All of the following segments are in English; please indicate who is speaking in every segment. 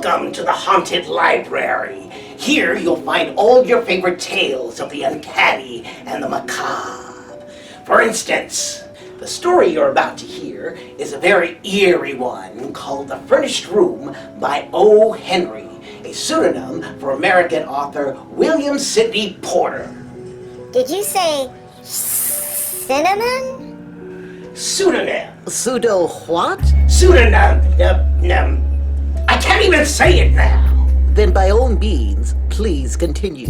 Speaker 1: Welcome to the Haunted Library. Here you'll find all your favorite tales of the uncanny and the macabre. For instance, the story you're about to hear is a very eerie one called The Furnished Room by O. Henry, a pseudonym for American author William Sidney Porter.
Speaker 2: Did you say cinnamon?
Speaker 1: Pseudonym.
Speaker 3: Pseudo what?
Speaker 1: Pseudonym. I can't even say it now.
Speaker 3: Then by all means, please continue.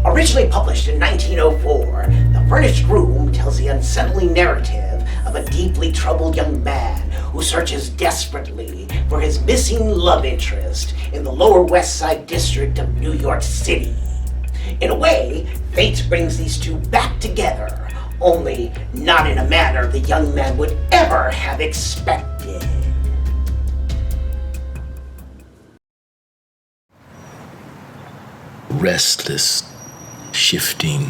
Speaker 1: Originally published in 1904, The Furnished Room tells the unsettling narrative of a deeply troubled young man who searches desperately for his missing love interest in the Lower West Side district of New York City. In a way, fate brings these two back together, only not in a manner the young man would ever have expected.
Speaker 4: Restless, shifting,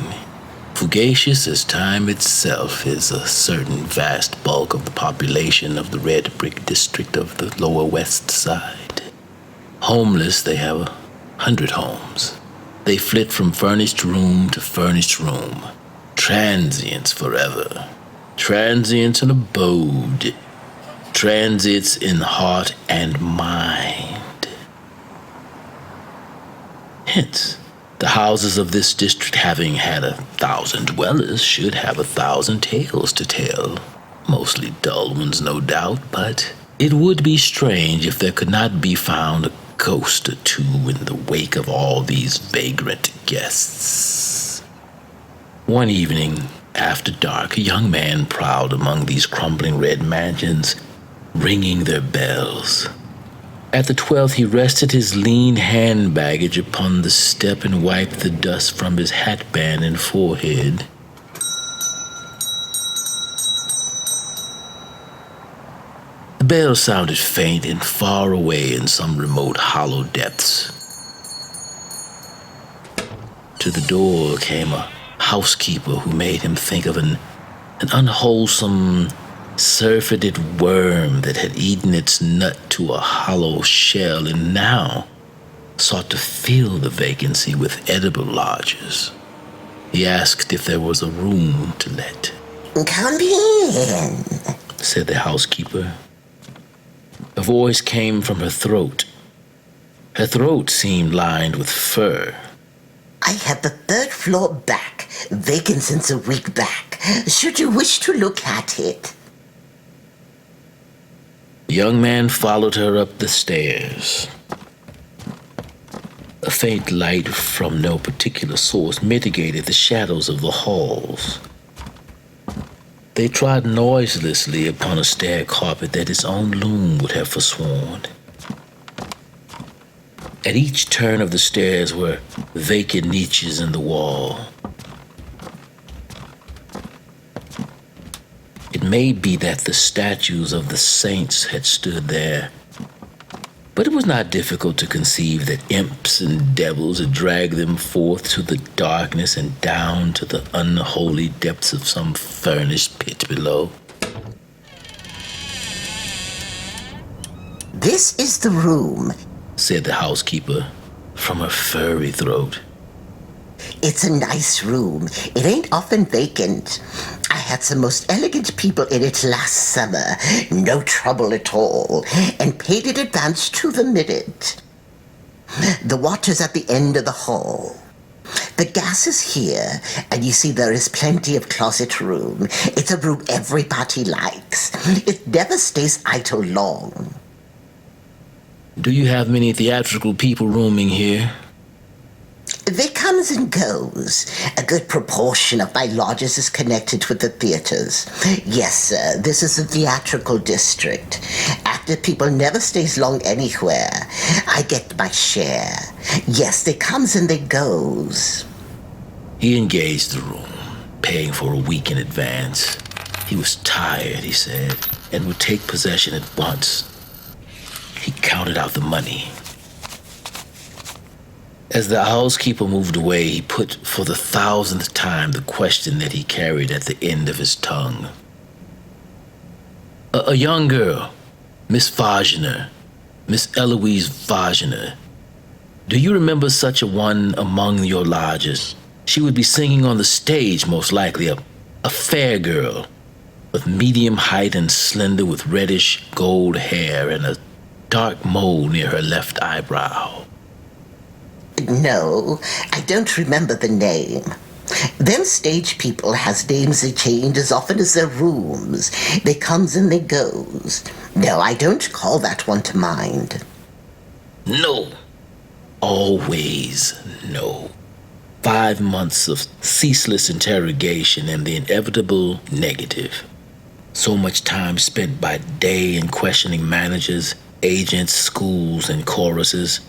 Speaker 4: fugacious as time itself is a certain vast bulk of the population of the red brick district of the Lower West Side. Homeless, they have 100 homes. They flit from furnished room to furnished room. Transients forever. Transients in abode. Transits in heart and mind. Hence, the houses of this district, having had 1,000 dwellers, should have 1,000 tales to tell. Mostly dull ones, no doubt, but it would be strange if there could not be found a ghost or two in the wake of all these vagrant guests. One evening, after dark, a young man prowled among these crumbling red mansions, ringing their bells. At the 12th, he rested his lean hand baggage upon the step and wiped the dust from his hatband and forehead. The bell sounded faint and far away in some remote hollow depths. To the door came a housekeeper who made him think of an unwholesome, surfeited worm that had eaten its nut to a hollow shell and now sought to fill the vacancy with edible lodgers. He asked if there was a room to let.
Speaker 5: "Come in,"
Speaker 4: said the housekeeper. A voice came from her throat. Her throat seemed lined with fur.
Speaker 5: "I have the 3rd floor back, vacant since a week back. Should you wish to look at it?"
Speaker 4: The young man followed her up the stairs. A faint light from no particular source mitigated the shadows of the halls. They trod noiselessly upon a stair carpet that his own loom would have forsworn. At each turn of the stairs were vacant niches in the wall. It may be that the statues of the saints had stood there, but it was not difficult to conceive that imps and devils had dragged them forth to the darkness and down to the unholy depths of some furnished pit below.
Speaker 5: "This is the room,"
Speaker 4: said the housekeeper from her furry throat.
Speaker 5: "It's a nice room. It ain't often vacant. I had some most elegant people in it last summer. No trouble at all. And paid in advance to the minute. The water's at the end of the hall. The gas is here, and you see there is plenty of closet room. It's a room everybody likes. It never stays idle long."
Speaker 4: Do you have many theatrical people rooming here?
Speaker 5: "They comes and goes. A good proportion of my lodgers is connected with the theaters. Yes, sir, this is a theatrical district. Active people never stays long anywhere. I get my share. Yes, they comes and they goes."
Speaker 4: He engaged the room, paying for a week in advance. He was tired, he said, and would take possession at once. He counted out the money. As the housekeeper moved away, he put for the 1,000th time the question that he carried at the end of his tongue. A young girl, Miss Faginer, Miss Eloise Wagner. Do you remember such a one among your lodgers? She would be singing on the stage, most likely, a fair girl, of medium height and slender with reddish gold hair and a dark mole near her left eyebrow.
Speaker 5: No, I don't remember the name. Them stage people has names they change as often as their rooms. They comes and they goes. No, I don't call that one to mind.
Speaker 4: No. Always no. 5 months of ceaseless interrogation and the inevitable negative. So much time spent by day in questioning managers, agents, schools, and choruses.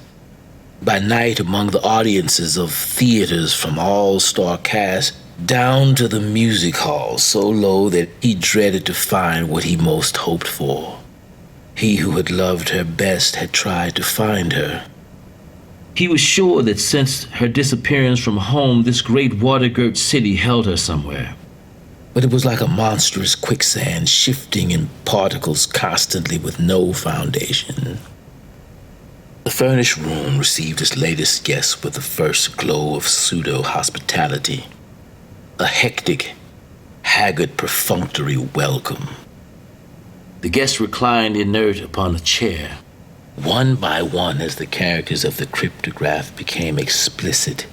Speaker 4: By night among the audiences of theaters from all-star casts down to the music hall so low that he dreaded to find what he most hoped for. He who had loved her best had tried to find her. He was sure that since her disappearance from home, this great water-girt city held her somewhere. But it was like a monstrous quicksand shifting in particles constantly with no foundation. The furnished room received its latest guest with the first glow of pseudo-hospitality. A hectic, haggard, perfunctory welcome. The guests reclined inert upon a chair. One by one, as the characters of the cryptograph became explicit,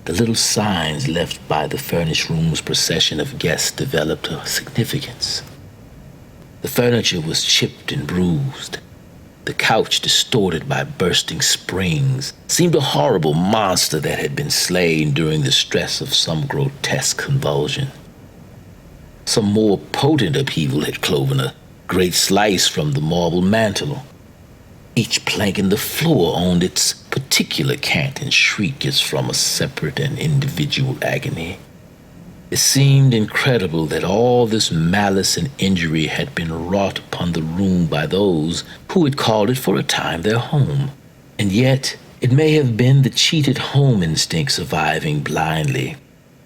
Speaker 4: the little signs left by the furnished room's procession of guests developed a significance. The furniture was chipped and bruised. The couch, distorted by bursting springs, seemed a horrible monster that had been slain during the stress of some grotesque convulsion. Some more potent upheaval had cloven a great slice from the marble mantel. Each plank in the floor owned its particular cant and shriek as from a separate and individual agony. It seemed incredible that all this malice and injury had been wrought upon the room by those who had called it for a time their home. And yet, it may have been the cheated home instinct surviving blindly,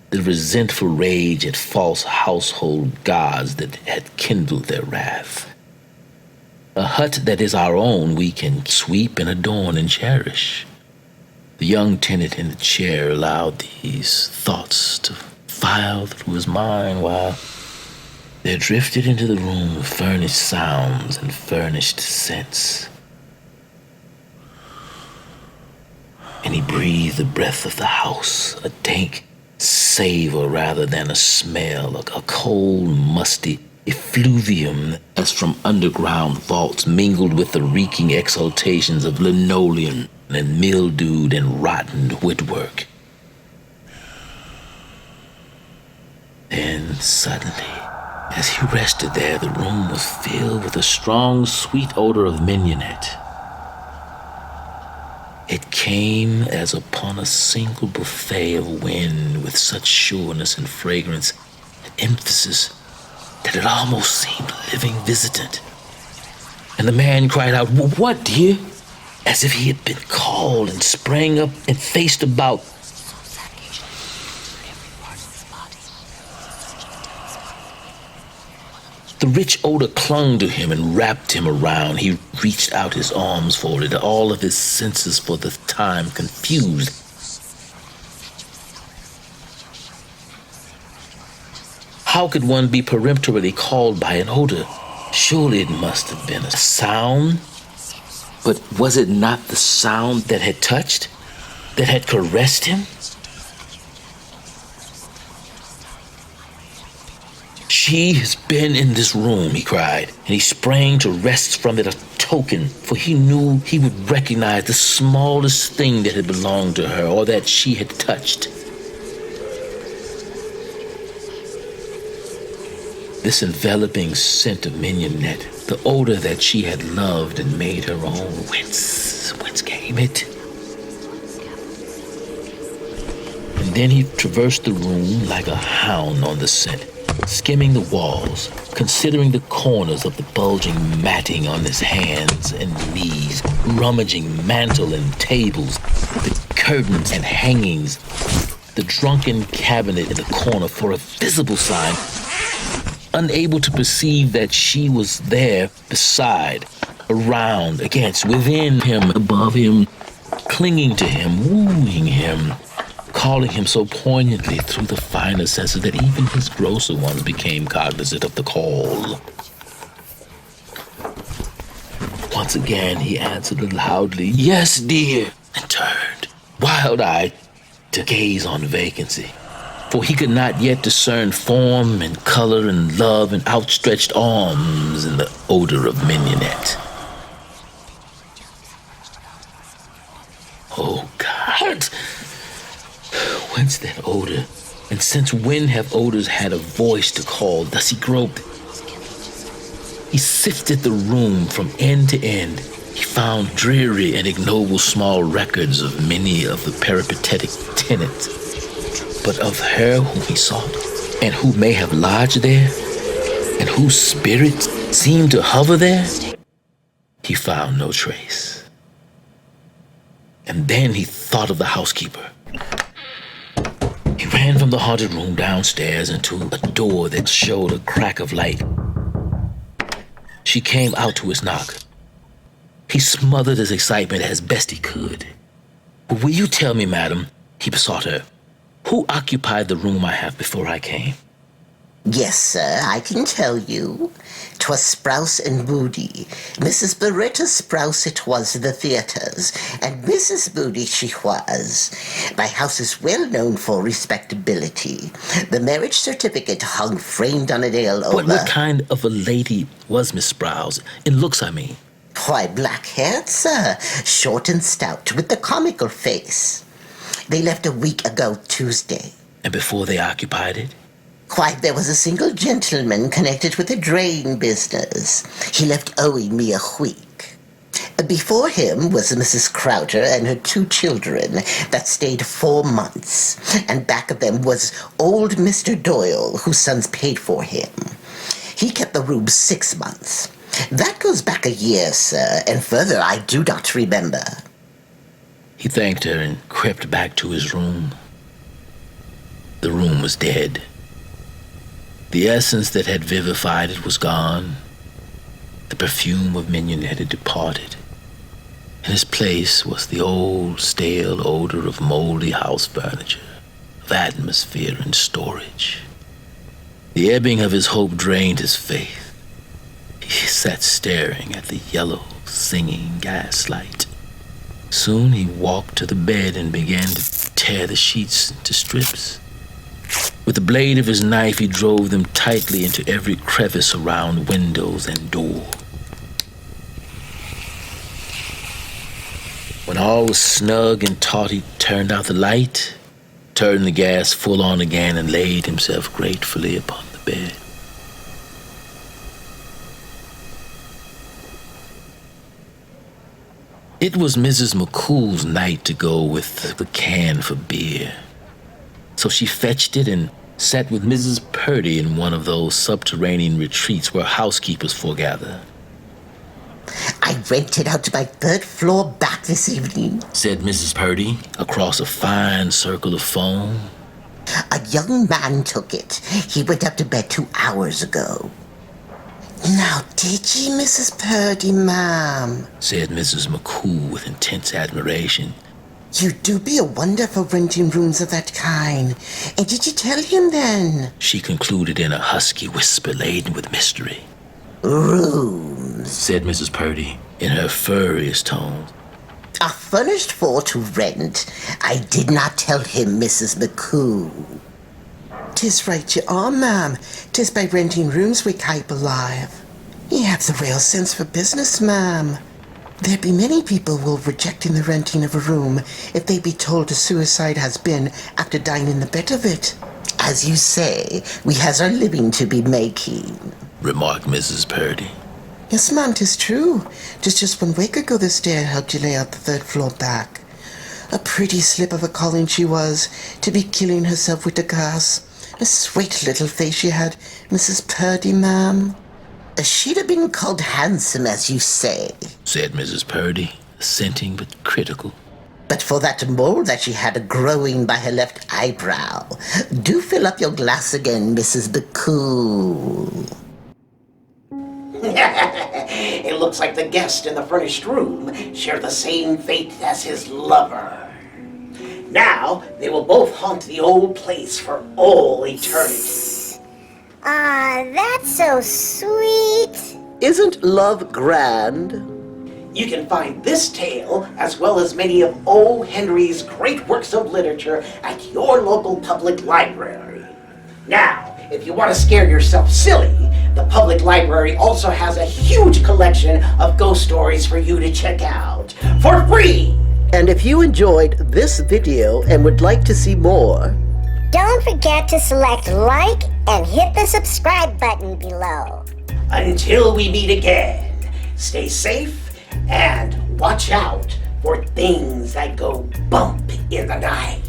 Speaker 4: the resentful rage at false household gods that had kindled their wrath. A hut that is our own we can sweep and adorn and cherish. The young tenant in the chair allowed these thoughts to file through his mind while there drifted into the room furnished sounds and furnished scents. And he breathed the breath of the house, a dank savor rather than a smell, a cold, musty effluvium as from underground vaults mingled with the reeking exhalations of linoleum and mildewed and rotten woodwork. Then suddenly, as he rested there, the room was filled with a strong, sweet odor of mignonette. It came as upon a single buffet of wind with such sureness and fragrance and emphasis that it almost seemed a living visitant. And the man cried out, "What, dear?" as if he had been called, and sprang up and faced about. The rich odor clung to him and wrapped him around. He reached out his arms for it, all of his senses for the time confused. How could one be peremptorily called by an odor? Surely it must have been a sound. But was it not the sound that had touched, that had caressed him? "She has been in this room," he cried, and he sprang to wrest from it a token, for he knew he would recognize the smallest thing that had belonged to her or that she had touched. This enveloping scent of mignonette, the odor that she had loved and made her own, whence came it? And then he traversed the room like a hound on the scent, skimming the walls, considering the corners of the bulging matting on his hands and knees, rummaging mantel and tables, the curtains and hangings, the drunken cabinet in the corner for a visible sign, unable to perceive that she was there beside, around, against, within him, above him, clinging to him, wooing him, calling him so poignantly through the finer senses that even his grosser ones became cognizant of the call. Once again, he answered loudly, "Yes, dear," and turned, wild-eyed, to gaze on vacancy. For he could not yet discern form and color and love and outstretched arms in the odor of mignonette. Oh, God! Whence that odor? And since when have odors had a voice to call? Thus he groped. He sifted the room from end to end. He found dreary and ignoble small records of many of the peripatetic tenants. But of her whom he sought, and who may have lodged there, and whose spirit seemed to hover there, he found no trace. And then he thought of the housekeeper. He ran from the haunted room downstairs into a door that showed a crack of light. She came out to his knock. He smothered his excitement as best he could. "Will you tell me, madam," he besought her, "who occupied the room I have before I came?"
Speaker 5: Yes, sir, I can tell you. 'Twas Sprouse and Moody. Mrs. Beretta Sprouse it was in the theaters, and Mrs. Moody she was. My house is well known for respectability. The marriage certificate hung framed on a nail over...
Speaker 4: What kind of a lady was Miss Sprouse? In looks, I mean.
Speaker 5: Why, black-haired, sir, short and stout, with the comical face. They left a week ago Tuesday.
Speaker 4: And before they occupied it?
Speaker 5: Why, there was a single gentleman connected with the drain business. He left owing me a week. Before him was Mrs. Crowder and her 2 children that stayed 4 months. And back of them was old Mr. Doyle, whose sons paid for him. He kept the room 6 months. That goes back a year, sir, and further I do not remember.
Speaker 4: He thanked her and crept back to his room. The room was dead. The essence that had vivified it was gone. The perfume of mignonette had departed. In its place was the old, stale odor of moldy house furniture, of atmosphere and storage. The ebbing of his hope drained his faith. He sat staring at the yellow, singing gaslight. Soon he walked to the bed and began to tear the sheets into strips. With the blade of his knife, he drove them tightly into every crevice around windows and door. When all was snug and taut, he turned out the light, turned the gas full on again, and laid himself gratefully upon the bed. It was Mrs. McCool's night to go with the can for beer. So she fetched it and sat with Mrs. Purdy in one of those subterranean retreats where housekeepers foregather.
Speaker 5: I rented out my 3rd floor back this evening,
Speaker 4: Said Mrs. Purdy across a fine circle of foam.
Speaker 5: A young man took it. He went up to bed 2 hours ago. Now, did ye, Mrs. Purdy, ma'am?
Speaker 4: Said Mrs. McCool with intense admiration.
Speaker 5: You do be a wonder for renting rooms of that kind. And did you tell him then?
Speaker 4: She concluded in a husky whisper laden with mystery.
Speaker 5: Rooms
Speaker 4: Said Mrs. Purdy in her furriest tones.
Speaker 5: are furnished for to rent. I did not tell him, Mrs. McCool. 'Tis right you are, ma'am. 'Tis by renting rooms we keep alive. Ye have the real sense for business, ma'am. There be many people will rejecting the renting of a room if they be told a suicide has been after dying in the bed of it. As you say, we has our living to be making,
Speaker 4: Remarked Mrs. Purdy.
Speaker 5: Yes, ma'am, 'tis true. 'Tis just 1 week ago this day I helped you lay out the 3rd floor back. A pretty slip of a calling she was, to be killing herself with the gas. A sweet little face she had, Mrs. Purdy, ma'am. She'd have been called handsome, as you say.
Speaker 4: Said Mrs. Purdy, assenting but critical.
Speaker 5: But for that mole that she had growing by her left eyebrow. Do fill up your glass again, Mrs. McCool.
Speaker 1: It looks like the guest in the furnished room share the same fate as his lover. Now, they will both haunt the old place for all eternity.
Speaker 2: That's so sweet.
Speaker 3: Isn't love grand?
Speaker 1: You can find this tale, as well as many of O. Henry's great works of literature, at your local public library. Now, if you want to scare yourself silly, the public library also has a huge collection of ghost stories for you to check out, for free!
Speaker 3: And if you enjoyed this video and would like to see more,
Speaker 2: Don't forget to select like and hit the subscribe button below.
Speaker 1: Until we meet again, stay safe and watch out for things that go bump in the night.